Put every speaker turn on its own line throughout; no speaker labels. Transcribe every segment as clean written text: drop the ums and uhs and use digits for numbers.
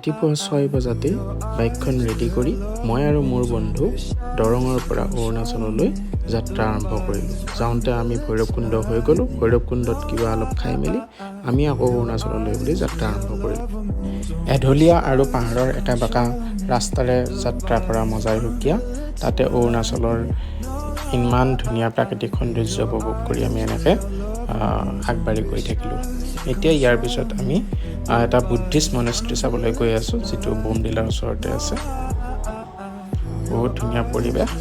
ৰাতিপুৱা 6 বজাতে বাইকখন ৰেডি কৰি মই আৰু মোৰ বন্ধু দৰঙৰ পৰা অৰুণাচললৈ যাত্ৰা আৰম্ভ কৰিলোঁ। যাওঁতে আমি ভৈৰৱকুণ্ড হৈ গ'লোঁ। ভৈৰৱকুণ্ডত কিবা অলপ খাই মেলি আমি আকৌ অৰুণাচললৈ বুলি যাত্ৰা আৰম্ভ কৰিলোঁ। এঢলীয়া আৰু পাহাৰৰ এটা বাঁকা ৰাস্তাৰে যাত্ৰা কৰা মজাই সুকীয়া। তাতে অৰুণাচলৰ ইমান ধুনীয়া প্ৰাকৃতিক সৌন্দৰ্য উপভোগ কৰি আমি এনেকৈ আগবাঢ়ি গৈ থাকিলোঁ। এতিয়া ইয়াৰ পিছত আমি এটা বুদ্ধিষ্ট মনেষ্ট্ৰী চাবলৈ গৈ আছোঁ, যিটো বোমডিলাৰ ওচৰতে আছে। বহুত ধুনীয়া পৰিৱেশ।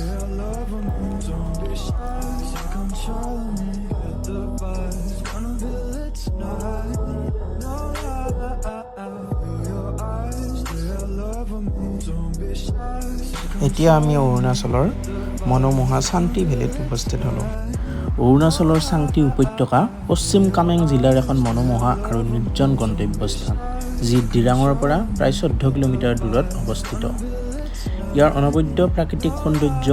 এতিয়া আমি অৰুণাচলৰ মনোমোহা শান্তি ভেলীত উপস্থিত হ'লোঁ। অৰুণাচলৰ চাংতি উপত্যকা পশ্চিম কামেং জিলাৰ এখন মনোমোহা আৰু নিৰ্জন গন্তব্যস্থান, যি দিৰাঙৰ পৰা প্ৰায় 14 কিলোমিটাৰ দূৰত অৱস্থিত। ইয়াৰ অনবদ্য প্ৰাকৃতিক সৌন্দৰ্য,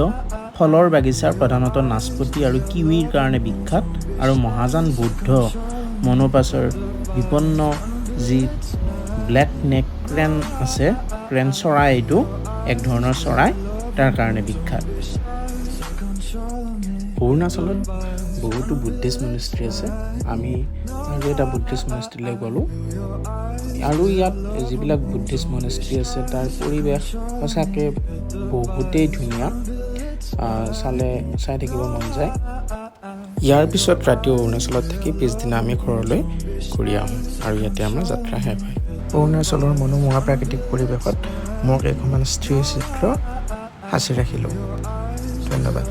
ফলৰ বাগিচা প্ৰধানতঃ নাচপতি আৰু কিৱিৰ কাৰণে বিখ্যাত, আৰু মহাযান বৌদ্ধ মনোপাছৰ বিপন্ন যি ব্লেক নেক ক্ৰেন আছে, ক্ৰেন চৰাই, এইটো এক ধৰণৰ চৰাই, তাৰ কাৰণে বিখ্যাত। অৰুণাচলত বহুতো বুদ্ধিষ্ট মনেষ্ট্ৰী আছে। আমি আৰু এটা বুদ্ধিষ্ট মনেষ্ট্ৰীলৈ গ'লোঁ, আৰু ইয়াত যিবিলাক বুদ্ধিষ্ট মনেষ্ট্ৰী আছে তাৰ পৰিৱেশ সঁচাকৈ বহুতেই ধুনীয়া, চাই থাকিব মন যায়। ইয়াৰ পিছত ৰাতি অৰুণাচলত থাকি পিছদিনা আমি ঘৰলৈ ঘূৰি আহোঁ, আৰু ইয়াতে আমাৰ যাত্ৰা শেষ হয়। অৰুণাচলৰ মনোমোহা প্ৰাকৃতিক পৰিৱেশত মোৰ কেইখনমান স্থিৰ চিত্ৰ সাঁচি ৰাখিলোঁ। ধন্যবাদ।